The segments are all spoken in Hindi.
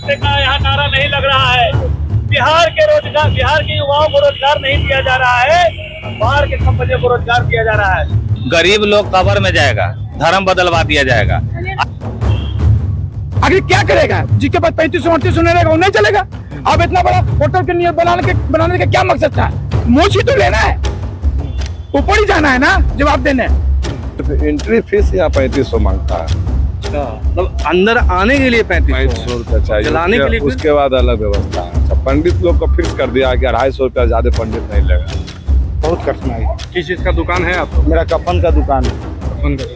घंटे का यहाँ नारा नहीं लग रहा है। बिहार के युवाओं को रोजगार नहीं दिया जा रहा है, बाहर के कंपनियों को रोजगार दिया जा रहा है। गरीब लोग कब्र में जाएगा, धर्म बदलवा दिया जाएगा। आखिर क्या करेगा? जिसके पास 35-38 रहेगा वो नहीं चलेगा। अब इतना बड़ा होटल के नियर बनाने का क्या मकसद था? मोच ही तो लेना है, ऊपर ही जाना है ना, जवाब देने। एंट्री फीस यहाँ 3500 मांगता है। मतलब अंदर आने के लिए 3500 रुपया चाहिए, चलाने के लिए उसके बाद अलग व्यवस्था है। अच्छा, पंडित लोग को फिक्स कर दिया कि 250 रुपया, ज्यादा पंडित नहीं लेगा। बहुत कठिनाई। किस चीज का दुकान है आपको? मेरा कफन का दुकान है।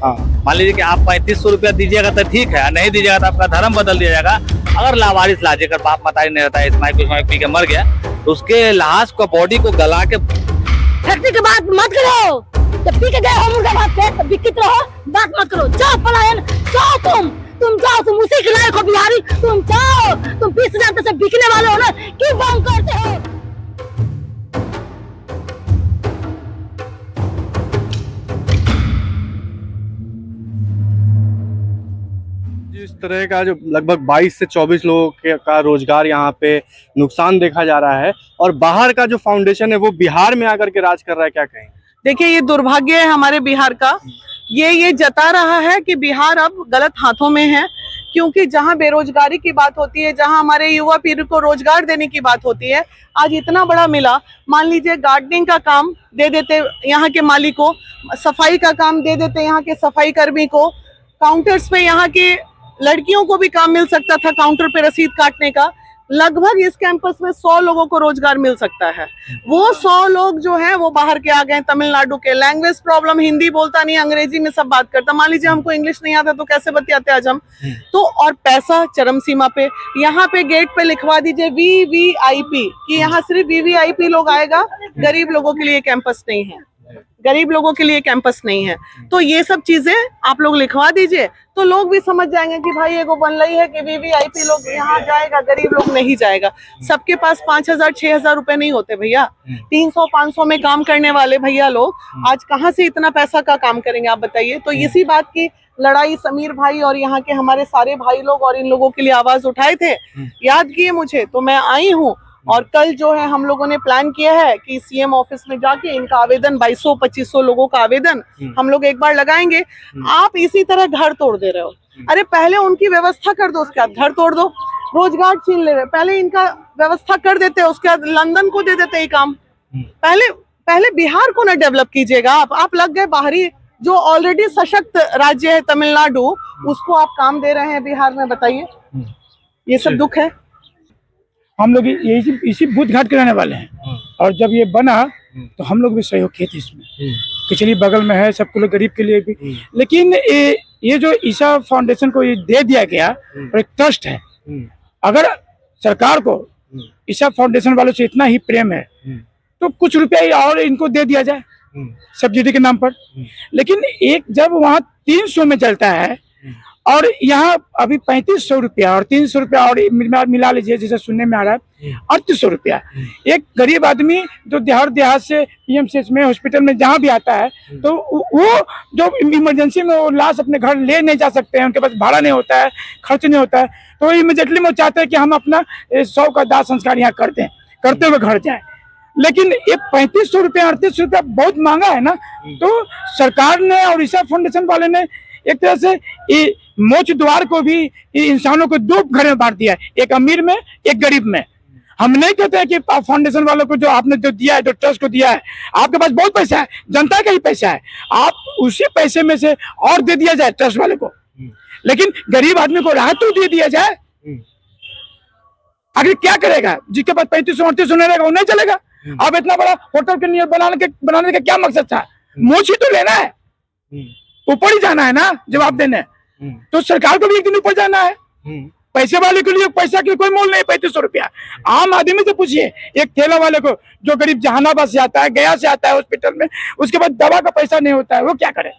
हाँ, मान लीजिए कि आप 3500 रुपया दीजिएगा तो ठीक है, नहीं दीजिएगा तो आपका धर्म बदल दिया जाएगा। अगर लावारिस ला जेकर बाप मतारी नहीं रहता है, स्माइक पी के मर गया, तो उसके लाश को, बॉडी को गला के फैक्ट्री के बात मत करो। जब पी के गए हो मुर्गा भात पे, तब बिकित रहो, बात मत करो। जाओ पलायन, जाओ तुम जाओ, तुम उसी के लायक हो बिहारी। तुम जाओ, तुम 20,000 से बिकने वाले हो ना, क्यों बंद करते हो? इस तरह का जो लगभग 22 से 24 लोगों का रोजगार यहाँ पे नुकसान देखा जा रहा है, और बाहर का जो फाउंडेशन है वो बिहार में आकर के राज कर रहा है, क्या कहें? देखिए, ये दुर्भाग्य है हमारे बिहार का। ये जता रहा है कि बिहार अब गलत हाथों में है, क्योंकि जहां बेरोजगारी की बात होती है, जहां हमारे युवा पीढ़ी को रोजगार देने की बात होती है, आज इतना बड़ा मिला। मान लीजिए गार्डनिंग का काम दे देते यहाँ के मालिक को, सफाई का काम दे देते यहाँ के सफाई कर्मी को, काउंटर्स पे यहाँ के लड़कियों को भी काम मिल सकता था काउंटर पे रसीद काटने का। लगभग इस कैंपस में 100 लोगों को रोजगार मिल सकता है। वो 100 लोग जो हैं वो बाहर के आ गए, तमिलनाडु के। लैंग्वेज प्रॉब्लम, हिंदी बोलता नहीं, अंग्रेजी में सब बात करता। मान लीजिए हमको इंग्लिश नहीं आता तो कैसे बतियाते आज हम तो। और पैसा चरम सीमा पे। यहाँ पे गेट पे लिखवा दीजिए VVIP कि यहाँ सिर्फ VVIP लोग आएगा, गरीब लोगों के लिए कैंपस नहीं है, गरीब लोगों के लिए कैंपस नहीं है। तो ये सब चीजें आप लोग लिखवा दीजिए, तो लोग भी समझ जाएंगे कि भाई एगो बन रही है कि VVIP लोग यहाँ जाएगा, गरीब लोग नहीं जाएगा। सबके पास 5,000-6,000 रुपए नहीं होते भैया। 300-500 में काम करने वाले भैया लोग आज कहाँ से इतना पैसा का काम करेंगे, आप बताइए। तो इसी बात की लड़ाई समीर भाई और यहाँ के हमारे सारे भाई लोग और इन लोगों के लिए आवाज उठाए थे, याद किए मुझे, तो मैं आई हूँ। और कल जो है हम लोगों ने प्लान किया है कि CM ऑफिस में जाके इनका आवेदन 2200-2500 लोगों का आवेदन हम लोग एक बार लगाएंगे। आप इसी तरह घर तोड़ दे रहे हो। अरे पहले उनकी व्यवस्था कर दो, उसके बाद घर तोड़ दो। रोजगार छीन ले रहे, पहले इनका व्यवस्था कर देते, उसके बाद लंदन को दे देते ये काम। पहले बिहार को ना डेवलप कीजिएगा आप लग गए बाहरी, जो ऑलरेडी सशक्त राज्य है तमिलनाडु, उसको आप काम दे रहे हैं बिहार में। बताइए, ये सब दुख है। हम लोग इसी बुद्ध घाट के रहने वाले हैं, और जब ये बना तो हम लोग भी सहयोग किए थे इसमें। कि चलिए बगल में है, सबको लोग गरीब के लिए भी। लेकिन ये जो ईसा फाउंडेशन को ये दे दिया गया, और एक ट्रस्ट है, अगर सरकार को ईसा फाउंडेशन वालों से इतना ही प्रेम है तो कुछ रुपया और इनको दे दिया जाए सब्सिडी के नाम पर। लेकिन एक जब वहाँ 300 में चलता है और यहाँ अभी 3500 रुपया और 300 रुपया और मिला लीजिए, जैसे सुनने में आ रहा है 3800 रुपया। एक गरीब आदमी जो देहात से PMCH में, हॉस्पिटल में जहाँ भी आता है, तो वो जो इमरजेंसी में वो लाश अपने घर ले नहीं जा सकते हैं, उनके पास भाड़ा नहीं होता है, खर्च नहीं होता है, तो इमीडिएटली वो चाहते हैं कि हम अपना 100 का दाह संस्कार यहाँ कर दें, करते हुए घर जाए। लेकिन ये 3500 रुपया 3800 रुपया बहुत महंगा है ना। तो सरकार ने और ईसा फाउंडेशन वाले ने एक तरह से ये मोच द्वार को भी इंसानों को 2 घर में बांट दिया है, एक अमीर में, एक गरीब में। हम नहीं कहते हैं कि फाउंडेशन वालों को जो आपने जो दिया है, जो ट्रस्ट को दिया है, आपके पास बहुत पैसा है, जनता का ही पैसा है, आप उसी पैसे में से और दे दिया जाए ट्रस्ट वाले को, लेकिन गरीब आदमी को राहत तो दे दिया जाए। आखिर क्या करेगा? जिसके पास 3500-3800 रहेगा वो नहीं चलेगा। अब इतना बड़ा होटल के नियर बनाने का क्या मकसद था? मोच ही तो लेना है, ऊपर ही जाना है ना, जवाब देने। तो सरकार को भी एक दिन ऊपर जाना है। पैसे वाले के लिए पैसा के कोई मोल नहीं, 3500 रुपया। आम आदमी से पूछिए, एक ठेला वाले को जो गरीब जहानाबाद से आता है, गया से आता है हॉस्पिटल में, उसके बाद दवा का पैसा नहीं होता है, वो क्या करे?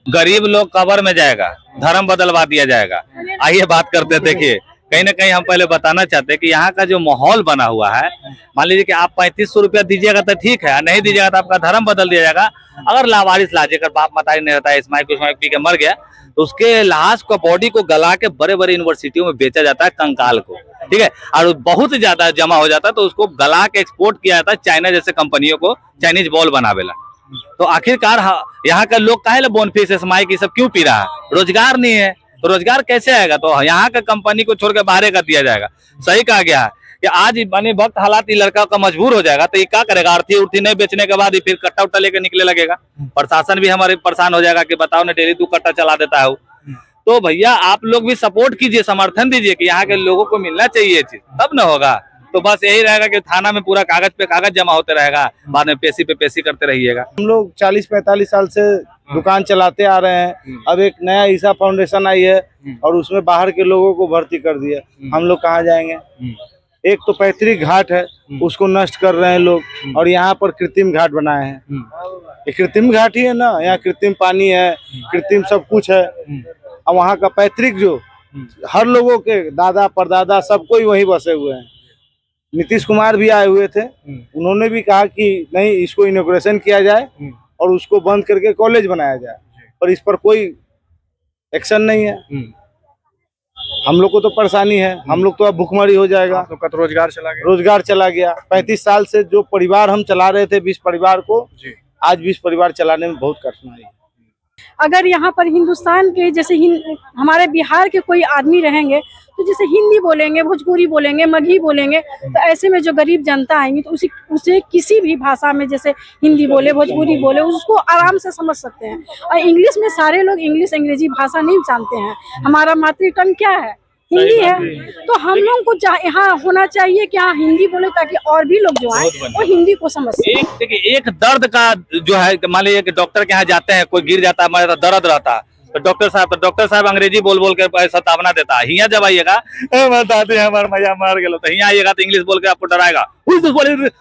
गरीब लोग कब्र में जाएगा, धर्म बदलवा दिया जाएगा। आइए बात करते हैं। देखिए कहीं ना कहीं हम पहले बताना चाहते हैं कि यहाँ का जो माहौल बना हुआ है, मान लीजिए कि आप 3500 रुपया दीजिएगा तो ठीक है, नहीं दीजिएगा तो आपका धर्म बदल दिया जाएगा। अगर लावारिस लाजे कर बाप मतारी नहीं रहता है, स्माइक पी के मर गया, तो उसके लाश को बॉडी को गला के बड़े बड़े यूनिवर्सिटियों में बेचा जाता है, कंकाल को, ठीक है, और बहुत ज्यादा जमा हो जाता है, तो उसको गला के एक्सपोर्ट किया जाता है चाइना जैसे कंपनियों को, चाइनीज बॉल बनावेला। तो आखिरकार यहाँ का लोग काहे बोनफिश स्माइक ये सब क्यों पी रहा है? रोजगार नहीं है, तो रोजगार कैसे आएगा? तो यहाँ का कंपनी को छोड़ के बाहर का दिया जाएगा। सही कहा गया है कि आज माने वक्त हालात ये लड़का का मजबूर हो जाएगा, तो ये क्या करेगा? अर्थी उर्थी नहीं बेचने के बाद ही फिर कट्टा उट्टा लेके निकले लगेगा। प्रशासन भी हमारे परेशान हो जाएगा कि बताओ ना, डेली तू कट्टा चला देता है। तो भैया आप लोग भी सपोर्ट कीजिए, समर्थन दीजिए कि यहाँ के लोगों को मिलना चाहिए चीज, तब न होगा। तो बस यही रहेगा कि थाना में पूरा कागज पे कागज जमा होते रहेगा, बाद में पेशी पे पेशी करते रहिएगा। हम लोग 40-45 साल से दुकान चलाते आ रहे हैं। अब एक नया ईसा फाउंडेशन आई है और उसमें बाहर के लोगों को भर्ती कर दिया। हम लोग कहाँ जाएंगे? एक तो पैतृक घाट है, उसको नष्ट कर रहे हैं लोग, और यहाँ पर कृत्रिम घाट बनाए हैं। ये कृत्रिम घाट ही है ना, यहाँ कृत्रिम पानी है, कृत्रिम सब कुछ है। और वहाँ का पैतृक जो हर लोगों के दादा परदादा सब कोई वहीं बसे हुए हैं। नीतीश कुमार भी आए हुए थे, उन्होंने भी कहा कि नहीं, इसको इनॉग्रेशन किया जाए और उसको बंद करके कॉलेज बनाया जाए, पर इस पर कोई एक्शन नहीं है। हम लोग को तो परेशानी है, हम लोग तो अब भुखमरी हो जाएगा। आप लोग का तो रोजगार चला गया। 35 साल से जो परिवार हम चला रहे थे, 20 परिवार को, आज 20 परिवार चलाने में बहुत कठिनाई है। अगर यहाँ पर हिंदुस्तान के जैसे हमारे बिहार के कोई आदमी रहेंगे तो जैसे हिंदी बोलेंगे, भोजपुरी बोलेंगे, मगही बोलेंगे, तो ऐसे में जो गरीब जनता आएंगी तो उसे किसी भी भाषा में, जैसे हिंदी बोले, भोजपुरी बोले, उसको आराम से समझ सकते हैं। और इंग्लिश में सारे लोग इंग्लिश अंग्रेजी भाषा नहीं जानते हैं। हमारा मातृ टंग क्या है? हिंदी है। तो हम लोग को यहाँ होना चाहिए कि हाँ हिंदी बोले, ताकि और भी लोग जो आए वो हिंदी को समझ सकें। देखिए एक दर्द का जो है, मान लीजिए कि डॉक्टर के यहाँ जाते हैं, कोई गिर जाता है, हमारा दर्द रहता है, तो डॉक्टर साहब अंग्रेजी बोल बोल के सतावना देता है। यहाँ जब आइएगा, दादी हमार मैया मर गए, तो यहाँ आइएगा तो इंग्लिश बोल के आपको डराएगा।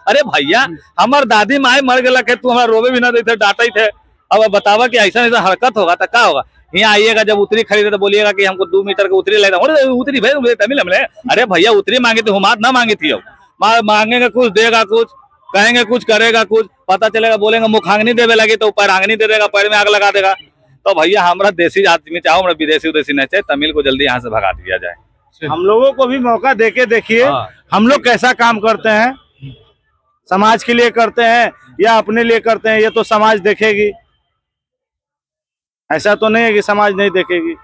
अरे भैया, हमार दादी माए मर गए, तू हमारा रोवे भी ना देते, डांटे थे। अब बतावा कि ऐसा ऐसा हरकत होगा तो क्या होगा? यहाँ आइएगा, जब उतरी खरीदे तो बोलिएगा कि हमको 2 मीटर का उतरी लेना। उतरी भाई तमिल हमने, अरे भैया उतरी मांगी थी, हुमात ना मांगी थी। अब मांगेंगे कुछ, देगा कुछ, कहेंगे कुछ, करेगा कुछ, पता चलेगा बोलेंगे मुखांगनी देवे लगी तो पैर आंगनी दे देगा, पैर में आग लगा देगा। तो भैया हमारा देसी आदमी चाहो, हमारा विदेशी उदेशी नहीं चाहिए, तमिल को जल्दी यहाँ से भगा दिया जाए। हम लोगों को भी मौका देके देखिए हम लोग कैसा काम करते हैं, समाज के लिए करते हैं या अपने लिए करते हैं, ये तो समाज देखेगी। ऐसा तो नहीं है कि समाज नहीं देखेगी।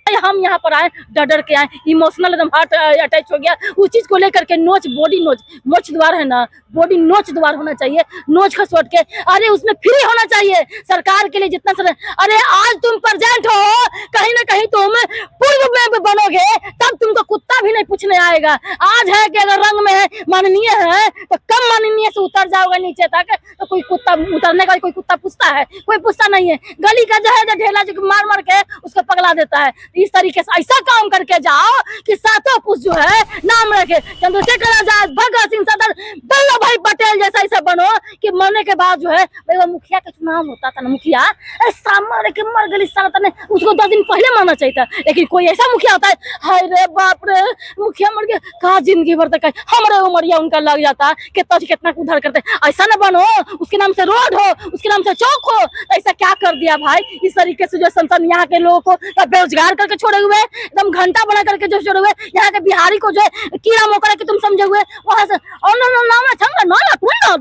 हम यहाँ पर आए, डर डर के आए, इमोशनल एकदम हार्ट अटैच हो गया उस चीज को लेकर के। बॉडी नोच द्वार है ना, बॉडी नोच द्वार होना चाहिए, नोच खसोट के। अरे उसमें फ्री होना चाहिए सरकार के लिए जितना सर। अरे आज तुम प्रेजेंट हो, कहीं ना कहीं तुम पूर्व में बनोगे, तब तुमको कुत्ता भी नहीं पूछने आएगा। आज है कि अगर रंग में है, माननीय है, तो कम माननीय से उतर जाओगे नीचे तक, तो कोई कुत्ता उतरने का कोई कुत्ता पूछता है? कोई पूछता नहीं है। गली का जो है जो ढेला जो मार मार के उसको पगला देता है। इस तरीके से ऐसा काम करके जाओ कि सातों पुरुष जो है नाम रखे, चंद्रशेखर आजाद, भगत सिंह, सरदार वल्लभ भाई पटेल जैसा ऐसा बनो कि मरने के बाद जो है, मुखिया का चुनाव होता था ना, मुखिया ऐसा मर के मर गई सारा ने, उसको 10 दिन पहले मारना चाहिए था। लेकिन कोई ऐसा मुखिया होता है, हाय रे बाप रे, मुखिया मर गया, कहा जिंदगी भर तक हमारे उमरिया उनका लग जाता, कितना उधार करते। ऐसा न बनो, उसके नाम से रोड हो, उसके नाम से चौक हो। तो ऐसा क्या कर दिया भाई? इस तरीके से जो संसद यहाँ के लोगों को बेरोजगार करके छोड़े हुए, एकदम घंटा बना करके जो छोड़े हुए, यहाँ के बिहारी को जो है कीड़ा मोकड़ा के तुम समझे हुए, वहां से और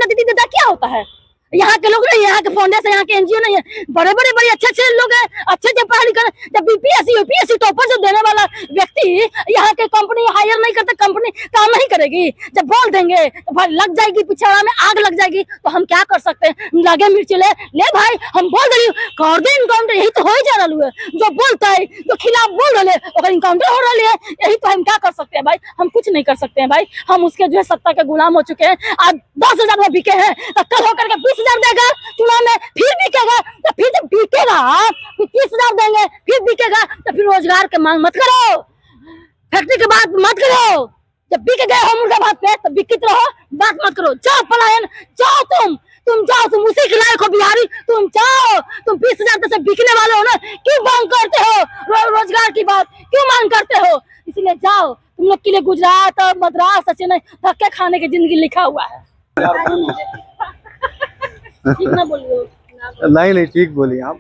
दीदी क्या होता है? यहाँ के लोग नहीं, यहाँ के फाउंडेशन, यहाँ के एनजीओ नहीं है, बड़े अच्छे लोग हैं, अच्छे पढ़ा लिखा। जब बीपीएससी यूपीएससी टॉपर जो देने वाला व्यक्ति यहाँ के कंपनी हायर नहीं करता, कंपनी काम नहीं करेगी। जब बोल देंगे तो भाई लग जाएगी, पिछड़ा में आग लग जाएगी। तो हम क्या कर सकते हैं? लगे मिर्ची ले भाई, हम बोल रही कर दे इनकाउंटर, यही तो हो ही जा रहा है। जो बोलता है, जो खिलाफ बोल रहे अगर इनकाउंटर हो रहा है, यही तो हम क्या कर सकते हैं भाई? हम कुछ नहीं कर सकते हैं भाई, हम उसके जो है सत्ता के गुलाम हो चुके हैं। आज 10,000 में बिके हैं, तो कल होकर के 20,000 देगा चुनाव में, फिर बिकेगा, तो फिर जब बिकेगा फिर 30,000 देंगे, फिर बिकेगा, तो फिर रोजगार के मांग मत करो, फैक्ट्री की बात मत करो। जब बिक गए हो मुर्गा भात पे, तो बिकित रहो, बात मत करो। जाओ पलायन, जाओ तुम जाओ, तुम उसी के लायक हो बिहारी, तुम जाओ। तुम 20,000 से बिकने वाले हो ना, क्यों मांग करते हो? रोजगार की बात क्यों मांग करते हो? इसलिए जाओ, तुम लोग के लिए गुजरात और मद्रास चेन्नई धक्के खाने की जिंदगी लिखा हुआ है। ठीक ना बोलियो? नहीं ठीक बोली आप।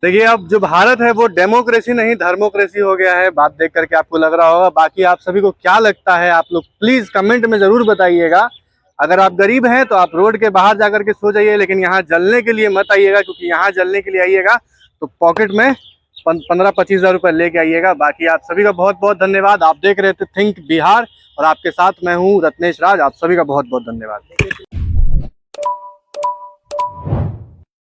देखिए अब जो भारत है वो डेमोक्रेसी नहीं धर्मोक्रेसी हो गया है, बात देख करके आपको लग रहा होगा। बाकी आप सभी को क्या लगता है आप लोग प्लीज कमेंट में जरूर बताइएगा। अगर आप गरीब हैं तो आप रोड के बाहर जाकर के सो जाइए, लेकिन यहाँ जलने के लिए मत आइएगा, क्योंकि यहाँ जलने के लिए आइएगा तो पॉकेट में 15-25 हज़ार रुपये लेके आइएगा। बाकी आप सभी का बहुत बहुत धन्यवाद। आप देख रहे थे थिंक बिहार और आपके साथ मैं हूँ रत्नेश राज। आप सभी का बहुत बहुत धन्यवाद।